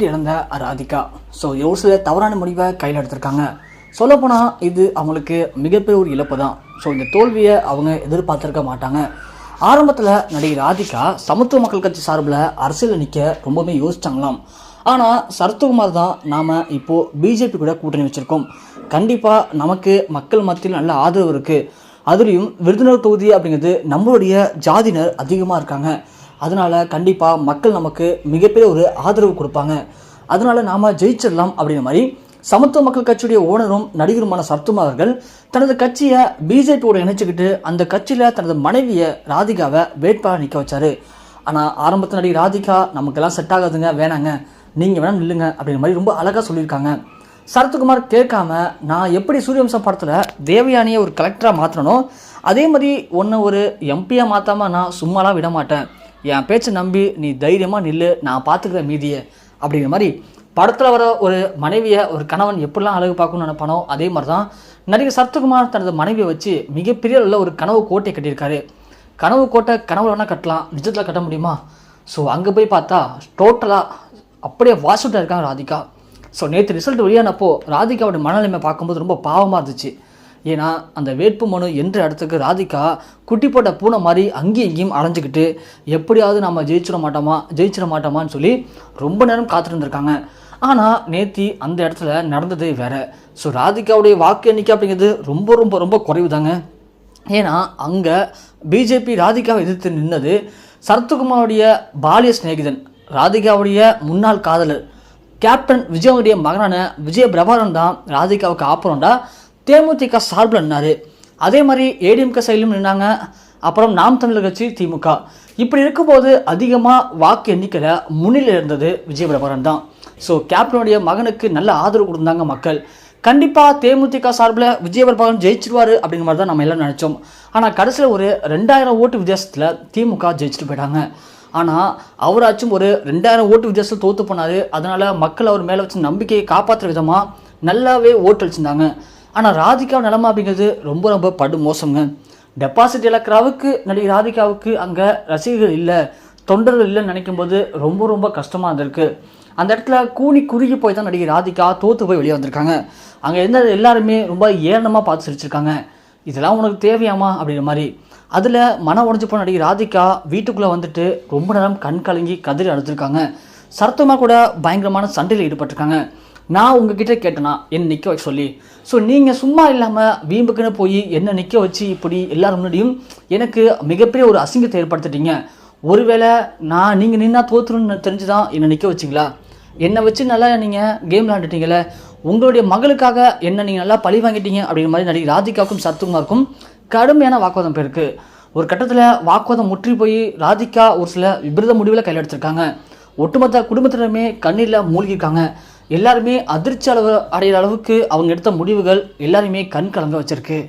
இழந்த ராதிகா. ஸோ ஒரு சில தவறான முடிவை கையில் எடுத்திருக்காங்க. சொல்லப்போனால் இது அவங்களுக்கு மிகப்பெரிய ஒரு இழப்பு தான். ஸோ இந்த தோல்வியை அவங்க எதிர்பார்த்துருக்க மாட்டாங்க. ஆரம்பத்தில் நடிகை ராதிகா சமத்துவ மக்கள் கட்சி சார்பில் அரசியலில் நிற்க ரொம்பவே யோசிச்சாங்களாம். ஆனால் சரத்குமார் தான் நாம் இப்போது பிஜேபி கூட கூட்டணி வச்சுருக்கோம், கண்டிப்பாக நமக்கு மக்கள் மத்தியில் நல்ல ஆதரவு இருக்குது, அதுலேயும் விருதுநகர் தொகுதி அப்படிங்கிறது நம்மளுடைய ஜாதியினர் அதிகமாக இருக்காங்க, அதனால் கண்டிப்பாக மக்கள் நமக்கு மிகப்பெரிய ஒரு ஆதரவு கொடுப்பாங்க, அதனால் நாம் ஜெயிச்சிடலாம் அப்படிங்கிற மாதிரி சமத்துவ மக்கள் கட்சியுடைய ஓனரும் நடிகருமான சரத்குமார் அவர்கள் தனது கட்சியை பிஜேபியோட இணைச்சிக்கிட்டு அந்த கட்சியில் தனது மனைவியை ராதிகாவை வேட்பாளர் நிற்க வச்சார். ஆனால் ஆரம்பத்தில் நடிகை ராதிகா நமக்கெல்லாம் செட் ஆகாதுங்க, வேணாங்க, நீங்கள் வேணாம் நில்லுங்க அப்படிங்கிற மாதிரி ரொம்ப அழகாக சொல்லியிருக்காங்க. சரத்குமார் கேட்காம நான் எப்படி சூரியவம்சம் படத்தில் தேவயானியை ஒரு கலெக்டராக மாற்றணும், அதே மாதிரி ஒன்று ஒரு எம்பியாக மாற்றாமல் நான் சும்மாலாம் விட மாட்டேன், என் பேச்சை நம்பி நீ தைரியமாக நில்லு, நான் பார்த்துக்கிற மீதியை அப்படிங்கிற மாதிரி படத்தில் வர ஒரு மனைவியை ஒரு கணவன் எப்படிலாம் அழகு பார்க்கணும்னு நினைப்பானோ அதே மாதிரி தான் நடிகர் சரத்குமார் தனது மனைவியை வச்சு மிகப்பெரிய உள்ள ஒரு கனவு கோட்டை கட்டியிருக்காரு. கனவு கோட்டை கனவுல வேணால் கட்டலாம், நிஜத்தில் கட்ட முடியுமா? ஸோ அங்கே போய் பார்த்தா டோட்டலாக அப்படியே வாஷ் அவுட்டாக இருக்காங்க ராதிகா. ஸோ நேற்று ரிசல்ட் வெளியானப்போ ராதிகாவோட மனநிலைமை பார்க்கும்போது ரொம்ப பாவமாக இருந்துச்சு. ஏன்னா அந்த வேட்பு மனு என்ற இடத்துக்கு ராதிகா குட்டி போட்ட பூனை மாதிரி அங்கேயும் இங்கேயும் அலைஞ்சிக்கிட்டு எப்படியாவது நம்ம ஜெயிச்சிட மாட்டோமான்னு சொல்லி ரொம்ப நேரம் காத்திருந்துருக்காங்க. ஆனால் நேற்று அந்த இடத்துல நடந்தது வேற. ஸோ ராதிகாவுடைய வாக்கு எண்ணிக்கை அப்படிங்கிறது ரொம்ப ரொம்ப ரொம்ப குறைவு தாங்க. ஏன்னா அங்கே பிஜேபி ராதிகாவை எதிர்த்து நின்னது சரத்குமாருடைய பாலிய சிநேகிதன், ராதிகாவுடைய முன்னாள் காதலர் கேப்டன் விஜயனுடைய மகனான விஜய பிரபாகரன் தான் ராதிகாவுக்கு ஆப்பரண்டா தேமுதிக சார்பில் நின்னார். அதே மாதிரி ஏடிஎம்கே சைடிலும் நின்னாங்க. அப்புறம் நாம் தமிழர் கட்சி திமுக. இப்படி இருக்கும்போது அதிகமாக வாக்கு எண்ணிக்கையில் முன்னிலை இருந்தது விஜய பிரபாகரன் தான். ஸோ கேப்டனுடைய மகனுக்கு நல்ல ஆதரவு கொடுத்தாங்க மக்கள். கண்டிப்பாக தேமுதிக சார்பில் விஜய பிரபாகரன் ஜெயிச்சிருவார் அப்படிங்கிற மாதிரி தான் நம்ம எல்லாம் நினச்சோம். ஆனால் கடைசியில் ஒரு 2000 ஓட்டு வித்தியாசத்தில் திமுக ஜெயிச்சுட்டு போயிட்டாங்க. ஆனால் அவராச்சும் ஒரு 2000 ஓட்டு வித்தியாசத்தில் தோற்று போனார். அதனால் மக்கள் அவர் மேலே வச்சு நம்பிக்கையை காப்பாற்றுற விதமாக நல்லாவே ஓட்டு அளிச்சிருந்தாங்க. ஆனால் ராதிகா நிலமை அப்படிங்கிறது ரொம்ப ரொம்ப படு மோசங்க. டெபாசிட் இழக்கிற அளவுக்கு நடிகை ராதிகாவுக்கு அங்கே ரசிகர்கள் இல்லை, தொண்டர்கள் இல்லைன்னு நினைக்கும் போது ரொம்ப ரொம்ப கஷ்டமாக இருந்திருக்கு. அந்த இடத்துல கூனி குறுகி போய் தான் நடிகை ராதிகா தோற்று போய் வெளியே வந்திருக்காங்க. அங்கே இருந்த எல்லாருமே ரொம்ப ஏளனமாக பார்த்து சிரிச்சிருக்காங்க. இதெல்லாம் உனக்கு தேவையாமா அப்படிங்கிற மாதிரி. அதில் மன உடஞ்சி போன நடிகை ராதிகா வீட்டுக்குள்ளே வந்துட்டு ரொம்ப நேரம் கண் கலங்கி கதறி அழுத்திருக்காங்க. சரத்குமார் கூட பயங்கரமான சண்டையில் ஈடுபட்டிருக்காங்க. நான் உங்ககிட்ட கேட்டேனா என்ன நிற்க வைக்க சொல்லி, ஸோ நீங்கள் சும்மா இல்லாமல் வீம்புக்குன்னு போய் என்ன நிற்க வச்சு இப்படி எல்லாரும் முன்னாடியும் எனக்கு மிகப்பெரிய ஒரு அசிங்கத்தை ஏற்படுத்திட்டீங்க. ஒருவேளை நீங்கள் நின்னா தோற்றுன்னு தெரிஞ்சு தான் என்னை நிற்க வச்சிங்களா? என்னை வச்சு நல்லா நீங்கள் கேம் விளாண்டுட்டீங்களே, உங்களுடைய மகளுக்காக என்ன நீங்கள் நல்லா பழி வாங்கிட்டீங்க அப்படிங்கிற மாதிரி நடிகை ராதிகாவுக்கும் சரத்குமாருக்கும் கடுமையான வாக்குவாதம் போயிருக்கு. ஒரு கட்டத்தில் வாக்குவாதம் முற்றி போய் ராதிகா ஒரு சில விபரீத முடிவில் கையில் எடுத்திருக்காங்க. ஒட்டுமொத்த குடும்பத்தினருமே கண்ணீரில் மூழ்கியிருக்காங்க. எல்லாருமே அதிர்ச்சி அடைகிற அளவுக்கு அவங்க எடுத்த முடிவுகள் எல்லாருமே கண் கலங்க வச்சிருக்கு.